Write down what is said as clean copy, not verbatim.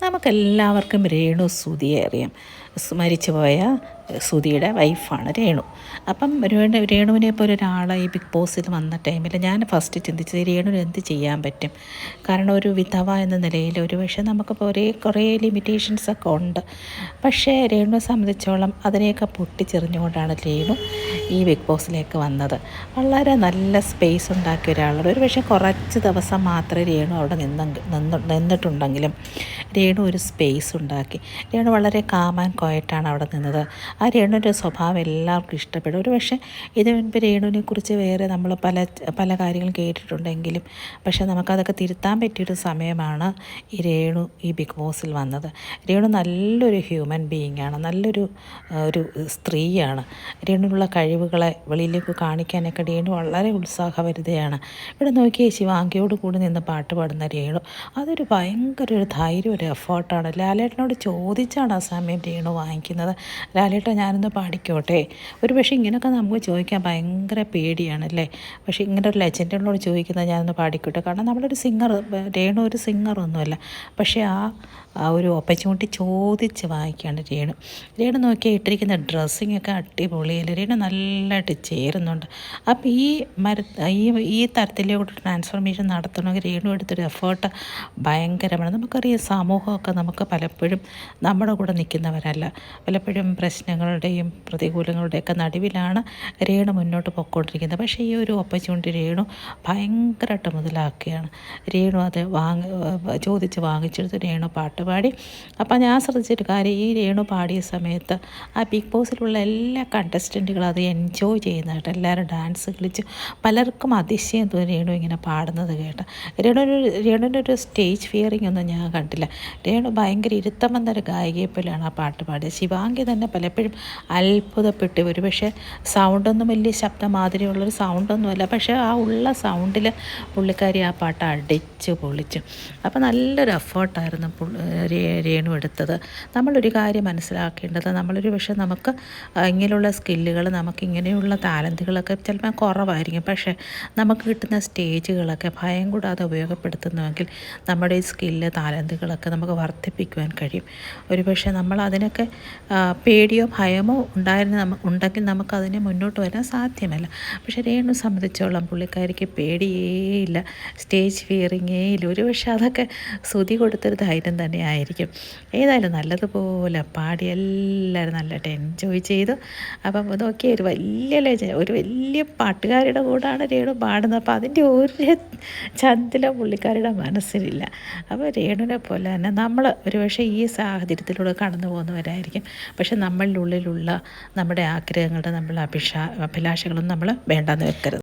നമുക്കെല്ലാവർക്കും രേണു സുധിയെ അറിയാം. മരിച്ചുപോയ സുധിയുടെ വൈഫാണ് രേണു. അപ്പം രേണുവിനെ പോലെ ഒരാൾ ഈ ബിഗ് ബോസിൽ വന്ന ടൈമിൽ ഞാൻ ഫസ്റ്റ് ചിന്തിച്ചത് രേണുവിന് എന്ത് ചെയ്യാൻ പറ്റും. കാരണം ഒരു വിധവ എന്ന നിലയിൽ ഒരു പക്ഷേ നമുക്കിപ്പോൾ കുറേ ലിമിറ്റേഷൻസൊക്കെ ഉണ്ട്. പക്ഷേ രേണുവിനെ സംബന്ധിച്ചോളം അതിനെയൊക്കെ പൊട്ടിച്ചെറിഞ്ഞുകൊണ്ടാണ് രേണു ഈ ബിഗ് ബോസിലേക്ക് വന്നത്. വളരെ നല്ല സ്പേസ് ഉണ്ടാക്കിയ ഒരാളാണ്. ഒരു പക്ഷേ കുറച്ച് ദിവസം മാത്രമേ രേണു അവിടെ നിന്നിട്ടുണ്ടെങ്കിലും രേണു ഒരു സ്പേസ് ഉണ്ടാക്കി. രേണു വളരെ കാം ആൻഡ് ക്വയറ്റാണ് അവിടെ നിന്നത്. ആ രേണുവിൻ്റെ സ്വഭാവം എല്ലാവർക്കും ഇഷ്ടപ്പെടും. ഒരു പക്ഷേ ഇതിന് മുൻപ് രേണുവിനെ കുറിച്ച് വേറെ നമ്മൾ പല കാര്യങ്ങളും കേട്ടിട്ടുണ്ടെങ്കിലും പക്ഷേ നമുക്കതൊക്കെ തിരുത്താൻ പറ്റിയൊരു സമയമാണ് ഈ രേണു ഈ ബിഗ് ബോസിൽ വന്നത്. രേണു നല്ലൊരു ഹ്യൂമൻ ബീയിങ്ങാണ്, നല്ലൊരു സ്ത്രീയാണ്. രേണുവിനുള്ള കഴിവുകളെ വെളിയിലേക്ക് കാണിക്കാനൊക്കെ രേണു വളരെ ഉത്സാഹഭരിതയാണ്. ഇവിടെ നോക്കിയേ, ശിവാംഗിയോട് കൂടി നിന്ന് പാട്ട് പാടുന്ന രേണു, അതൊരു ഭയങ്കര ഒരു ധൈര്യം, ഒരു എഫേർട്ടാണ്. ലാലേട്ടനോട് ചോദിച്ചാണ് ആ സമയം രേണു വാങ്ങിക്കുന്നത്. ലാലേട്ടൻ ഞാനൊന്ന് പാടിക്കോട്ടെ. ഒരു പക്ഷേ ഇങ്ങനെയൊക്കെ നമുക്ക് ചോദിക്കാൻ ഭയങ്കര പേടിയാണല്ലേ. പക്ഷേ ഇങ്ങനെ ഒരു ലെജൻഡിനോട് ചോദിക്കുന്നത് ഞാനൊന്ന് പാടിക്കോട്ടെ. കാരണം നമ്മളൊരു സിംഗർ, രേണു ഒരു സിംഗറൊന്നുമല്ല. പക്ഷേ ആ ഒരു ഓപ്പർച്യൂണിറ്റി ചോദിച്ച് വാങ്ങിക്കുകയാണ് രേണു. രേണു നോക്കിയാൽ ഇട്ടിരിക്കുന്ന ഡ്രസ്സിങ്ങൊക്കെ അടിപൊളിയല്ലേ. രേണു നല്ലതായിട്ട് ചേരുന്നുണ്ട്. അപ്പോൾ ഈ തരത്തിലേക്ക് ട്രാൻസ്ഫോർമേഷൻ നടത്തണമെങ്കിൽ രേണു എടുത്തൊരു എഫേർട്ട് ഭയങ്കരമാണ്. നമുക്കറിയാം, സമൂഹമൊക്കെ നമുക്ക് പലപ്പോഴും നമ്മുടെ കൂടെ നിൽക്കുന്നവരല്ല. പലപ്പോഴും പ്രശ്നങ്ങളുടെയും പ്രതികൂലങ്ങളുടെയൊക്കെ നടുവിലാണ് രേണു മുന്നോട്ട് പോയിക്കൊണ്ടിരിക്കുന്നത്. പക്ഷേ ഈ ഒരു ഓപ്പർച്യൂണിറ്റി രേണു ഭയങ്കരമായിട്ട് മുതലാക്കുകയാണ്. രേണു അത് ചോദിച്ച് വാങ്ങിച്ചെടുത്ത് രേണു പാട്ട് പാടി. അപ്പോൾ ഞാൻ ശ്രദ്ധിച്ചൊരു കാര്യം, ഈ രേണു പാടിയ സമയത്ത് ആ ബിഗ് ബോസിലുള്ള എല്ലാ കണ്ടസ്റ്റൻറ്റുകളും അത് എൻജോയ് ചെയ്യുന്നതായിട്ട് എല്ലാവരും ഡാൻസ് കളിച്ചു. പലർക്കും അതിശയം തോന്നി രേണു ഇങ്ങനെ പാടുന്നത് കേട്ട്. രേണുവിൻ്റെ ഒരു സ്റ്റേജ് ഫിയറിംഗ് ഒന്നും ഞാൻ കണ്ടില്ല. രേണു ഭയങ്കര ഇരുത്തം വന്നൊരു ഗായികയെ പോലെയാണ് ആ പാട്ട് പാടിയത്. ശിവാംഗി തന്നെ പലപ്പോഴും അത്ഭുതപ്പെട്ടു. ഒരു പക്ഷേ സൗണ്ടൊന്നും വലിയ ശബ്ദമാതിരിയുള്ളൊരു സൗണ്ടൊന്നുമല്ല, പക്ഷേ ആ ഉള്ള സൗണ്ടിൽ പുള്ളിക്കാരി ആ പാട്ട് അടിച്ചു പൊളിച്ചു. അപ്പോൾ നല്ലൊരു എഫേർട്ടായിരുന്നു രേണു എടുത്തത്. നമ്മളൊരു കാര്യം മനസ്സിലാക്കേണ്ടത്, നമ്മളൊരു പക്ഷേ നമുക്ക് ഇങ്ങനെയുള്ള സ്കില്ലുകൾ, നമുക്ക് ഇങ്ങനെയുള്ള ടാലൻറ്റുകളൊക്കെ ചിലപ്പോൾ കുറവായിരിക്കും. പക്ഷേ നമുക്ക് കിട്ടുന്ന സ്റ്റേജുകളൊക്കെ ഭയം കൂടാതെ ഉപയോഗപ്പെടുത്തുന്നുവെങ്കിൽ നമ്മുടെ ഈ സ്കില്ല്, ടാലൻറ്റുകളൊക്കെ നമുക്ക് വർദ്ധിപ്പിക്കുവാൻ കഴിയും. ഒരു പക്ഷേ നമ്മൾ അതിനൊക്കെ പേടിയോ ഭയമോ ഉണ്ടെങ്കിൽ നമുക്കതിനെ മുന്നോട്ട് വരാൻ സാധ്യമല്ല. പക്ഷേ രേണു സംബന്ധിച്ചോളം പുള്ളിക്കാരിക്ക് പേടിയേയില്ല, സ്റ്റേജ് ഫിയറിങ്ങേ ഇല്ല. ഒരു പക്ഷേ അതൊക്കെ ശ്രുതി കൊടുത്തൊരു ധൈര്യം തന്നെ ആയിരിക്കും. ഏതായാലും നല്ലതുപോലെ പാടി എല്ലാവരും നല്ലതായിട്ട് എൻജോയ് ചെയ്തു. അപ്പം നോക്കിയ ഒരു വലിയ പാട്ടുകാരുടെ കൂടാണ് രേണു പാടുന്നത്. അപ്പോൾ അതിൻ്റെ ഒരു ചന്തിലും പുള്ളിക്കാരുടെ മനസ്സിലില്ല. അപ്പോൾ രേണുവിനെ പോലെ തന്നെ നമ്മൾ ഒരു പക്ഷേ ഈ സാഹചര്യത്തിലൂടെ കടന്നു പോകുന്നവരായിരിക്കും. പക്ഷേ നമ്മളുടെ ഉള്ളിലുള്ള നമ്മുടെ ആഗ്രഹങ്ങളുടെ, നമ്മളുടെ അഭിലാഷങ്ങളൊന്നും നമ്മൾ വേണ്ടാന്ന് വെക്കരുത്.